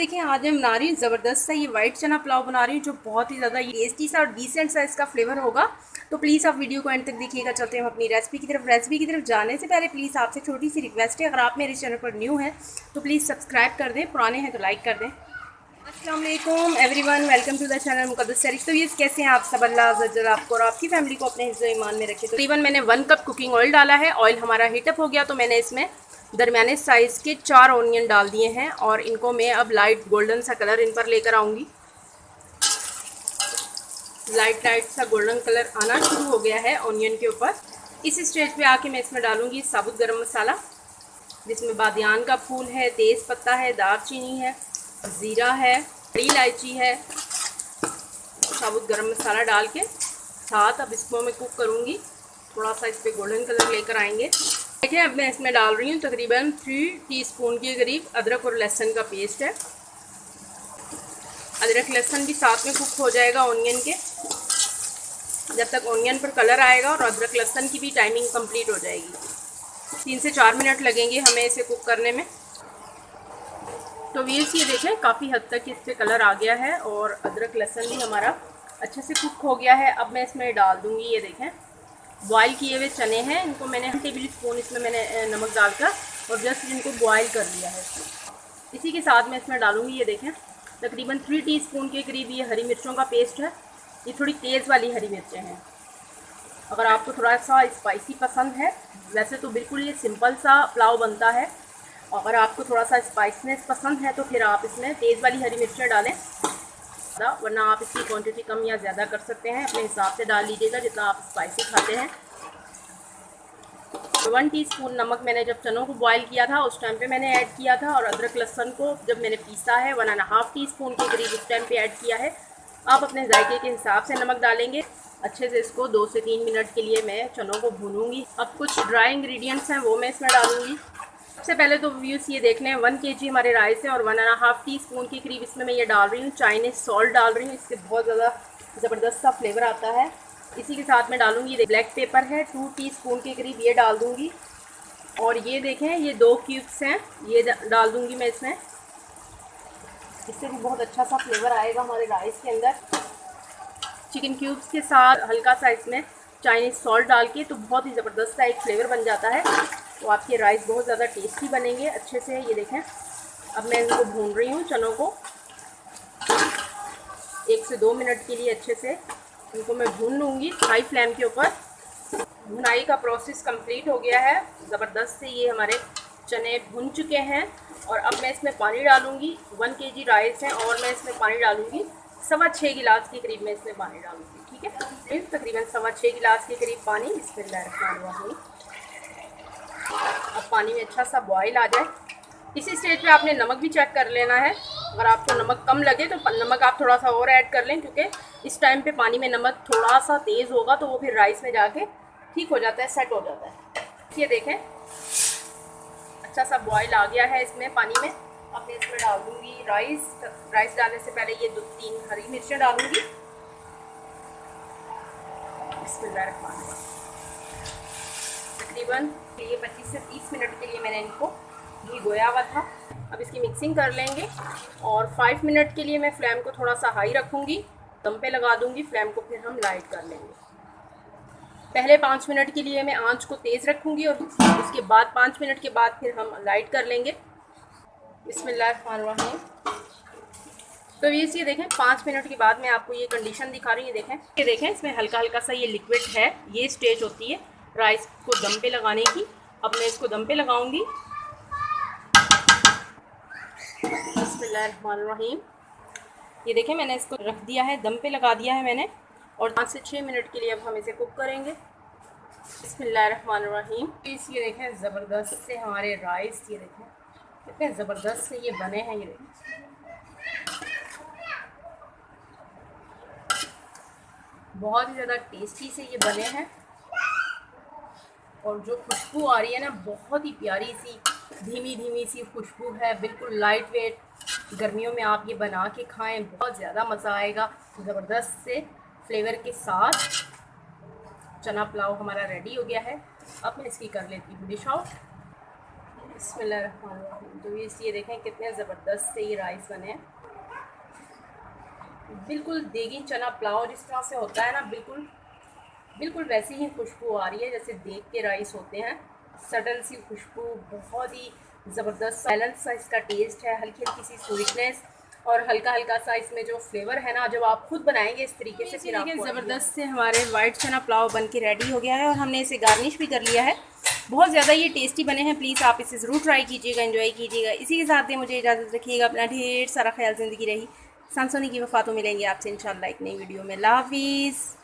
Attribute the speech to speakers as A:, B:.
A: देखिए आज मैं बना रही हूँ ज़बरदस्त सा ये वाइट चना पुलाव बना रही हूँ जो बहुत ही ज़्यादा टेस्टी सा और डिसेंट सा इसका फ्लेवर होगा। तो प्लीज़ आप वीडियो को एंड तक देखिएगा। चलते हैं अपनी रेसिपी की तरफ जाने से पहले प्लीज़ आपसे छोटी सी रिक्वेस्ट है, अगर आप मेरे चैनल पर न्यू हैं तो प्लीज़ सब्सक्राइब कर दें, पुराने हैं तो लाइक कर दें। अस्सलाम वालेकुम everyone, welcome to the channel Muqaddas Sharif. तो ये कैसे हैं आप सब? अल्लाह अज़्ज़ल आपको और आपकी फैमिली को अपने हिफ्ज़ ईमान में रखे। तो तकरीबन मैंने 1 कप कुकिंग ऑयल डाला है। ऑयल हमारा हीटअप हो गया तो मैंने इसमें दरमियाने साइज़ के 4 ऑनियन डाल दिए हैं और इनको मैं अब लाइट गोल्डन सा कलर इन पर लेकर आऊँगी। लाइट सा गोल्डन कलर आना शुरू हो गया है ऑनियन के ऊपर। इस स्टेज पे आके मैं इसमें डालूँगी साबुत गरम मसाला, जिसमें बादियान का फूल है, तेज़ पत्ता है, दालचीनी है, ज़ीरा है, बड़ी इलायची है। साबुत गरम मसाला डाल के साथ अब इसको मैं कुक करूँगी। थोड़ा सा इस पर गोल्डन कलर लेकर आएंगे। देखिए अब मैं इसमें डाल रही हूँ तकरीबन 3 टीस्पून के करीब अदरक और लहसुन का पेस्ट है। अदरक लहसुन भी साथ में कुक हो जाएगा ऑनियन के, जब तक ऑनियन पर कलर आएगा और अदरक लहसुन की भी टाइमिंग कंप्लीट हो जाएगी। 3 से 4 मिनट लगेंगे हमें इसे कुक करने में। तो व्यूअर्स ये देखें काफ़ी हद तक इस पर कलर आ गया है और अदरक लहसुन भी हमारा अच्छे से कुक हो गया है। अब मैं इसमें डाल दूँगी, ये देखें बॉयल किए हुए चने हैं, इनको मैंने 1 टेबल स्पून इसमें मैंने नमक डालकर और जस्ट इनको बॉयल कर लिया है। इसी के साथ मैं इसमें डालूँगी, ये देखें तकरीबन 3 टीस्पून के करीब ये हरी मिर्चों का पेस्ट है। ये थोड़ी तेज़ वाली हरी मिर्चें हैं। अगर आपको थोड़ा सा स्पाइसी पसंद है, वैसे तो बिल्कुल ये सिंपल सा पुलाव बनता है, अगर आपको थोड़ा सा स्पाइसनेस पसंद है तो फिर आप इसमें तेज़ वाली हरी मिर्चें डालें, वरना आप इसकी क्वांटिटी कम या ज़्यादा कर सकते हैं, अपने हिसाब से डाल लीजिएगा जितना आप स्पाइसी खाते हैं। 1 टीस्पून नमक मैंने जब चनों को बॉयल किया था उस टाइम पे मैंने ऐड किया था, और अदरक लहसुन को जब मैंने पीसा है 1.5 टीस्पून के करीब उस टाइम पे ऐड किया है। आप अपने जायके के हिसाब से नमक डालेंगे। अच्छे से इसको 2 से 3 मिनट के लिए मैं चनों को भूनूंगी। अब कुछ ड्राई इंग्रेडिएंट्स हैं वो मैं इसमें डालूंगी। सबसे पहले तो व्यूज़ ये देख लें 1 kg हमारे राइस है और 1.5 टीस्पून के करीब इसमें मैं ये डाल रही हूँ चाइनीज़ सॉल्ट डाल रही हूँ। इससे बहुत ज़्यादा ज़बरदस्त सा फ्लेवर आता है। इसी के साथ मैं डालूँगी, ये ब्लैक पेपर है 2 टीस्पून के करीब ये डाल दूँगी। और ये देखें ये 2 क्यूब्स हैं, ये डाल दूँगी मैं इसमें। इससे भी बहुत अच्छा सा फ्लेवर आएगा हमारे राइस के अंदर। चिकन क्यूब्स के साथ हल्का सा इसमें चाइनीज़ सॉल्ट डाल के तो बहुत ही ज़बरदस्त सा एक फ्लेवर बन जाता है। तो आपके राइस बहुत ज़्यादा टेस्टी बनेंगे अच्छे से। ये देखें अब मैं इनको भून रही हूँ चनों को 1 से 2 मिनट के लिए अच्छे से इनको मैं भून लूँगी हाई फ्लेम के ऊपर। भुनाई का प्रोसेस कंप्लीट हो गया है, ज़बरदस्त से ये हमारे चने भुन चुके हैं। और अब मैं इसमें पानी डालूँगी। 1 kg राइस है और मैं इसमें पानी डालूँगी 6.25 गिलास के करीब मैं इसमें पानी डालूँगी। ठीक है, तकरीबन 6.25 गिलास के करीब पानी बिस्मिल्लाहिर्रहमानिर्रहीम। अब पानी में अच्छा सा बॉयल आ जाए। इसी स्टेज पे आपने नमक भी चेक कर लेना है। अगर आपको नमक कम लगे तो नमक आप थोड़ा सा और ऐड कर लें, क्योंकि इस टाइम पे पानी में नमक थोड़ा सा तेज़ होगा तो वो फिर राइस में जाके ठीक हो जाता है, सेट हो जाता है। ये देखें अच्छा सा बॉयल आ गया है इसमें पानी में। अब मैं इसमें डाल दूँगी राइस डालने से पहले ये 2-3 हरी मिर्चें डालूँगी। तकरीबन ये 25 से 30 मिनट के लिए मैंने इनको भिगोया हुआ था। अब इसकी मिक्सिंग कर लेंगे और 5 मिनट के लिए मैं फ्लेम को थोड़ा सा हाई रखूँगी, दम पे लगा दूँगी। फ्लेम को फिर हम लाइट कर लेंगे। पहले 5 मिनट के लिए मैं आंच को तेज़ रखूँगी और उसके बाद 5 मिनट के बाद फिर हम लाइट कर लेंगे। बिस्मिल्लाहिर्रहमानिर्रहीम। तो ये देखें 5 मिनट के बाद मैं आपको ये कंडीशन दिखा रही हूँ। ये देखें इसमें हल्का हल्का सा ये लिक्विड है, ये स्टेज होती है राइस को दम पे लगाने की। अब मैं इसको दम पे लगाऊंगी। बिस्मिल्लाहिर्रहमानिर्रहीम। ये देखें मैंने इसको रख दिया है, दम पे लगा दिया है मैंने, और 5 से 6 मिनट के लिए अब हम इसे कुक करेंगे। बिस्मिल्लाहिर्रहमानिर्रहीम। ये देखें ज़बरदस्त से हमारे राइस, ये देखें कितने ज़बरदस्त से ये बने हैं। ये देखें बहुत ही ज़्यादा टेस्टी से ये बने हैं और जो खुशबू आ रही है ना, बहुत ही प्यारी सी धीमी सी खुशबू है, बिल्कुल लाइट वेट। गर्मियों में आप ये बना के खाएं, बहुत ज़्यादा मज़ा आएगा। ज़बरदस्त से फ्लेवर के साथ चना पुलाव हमारा रेडी हो गया है। अब मैं इसकी कर लेती हूँ डिश आउट। बिस्मिल्लाहिर्रहमानिर्रहीम। तो ये देखें कितने ज़बरदस्त से ये राइस बने हैं। बिल्कुल देगी चना पुलाव जिस तरह से होता है ना, बिल्कुल बिल्कुल वैसी ही खुशबू आ रही है जैसे देग के राइस होते हैं। सडन सी खुशबू, बहुत ही ज़बरदस्त बैलेंस सा इसका टेस्ट है, हल्की हल्की सी स्वीटनेस और हल्का हल्का सा इसमें जो फ्लेवर है ना, जब आप खुद बनाएंगे इस तरीके से फिर आपको ज़बरदस्त से हमारे वाइट चना पुलाव बन के रेडी हो गया है और हमने इसे गार्निश भी कर लिया है। बहुत ज़्यादा ये टेस्टी बने हैं। प्लीज़ आप इसे ज़रूर ट्राई कीजिएगा, एंजॉय कीजिएगा। इसी के साथ ही मुझे इजाज़त रखिएगा। अपना ढेर सारा ख्याल, ज़िंदगी रही। सांसोनी की वफ़ा तो मिलेंगे आपसे इंशाल्लाह एक नई वीडियो में। अल्लाह हाफिज़।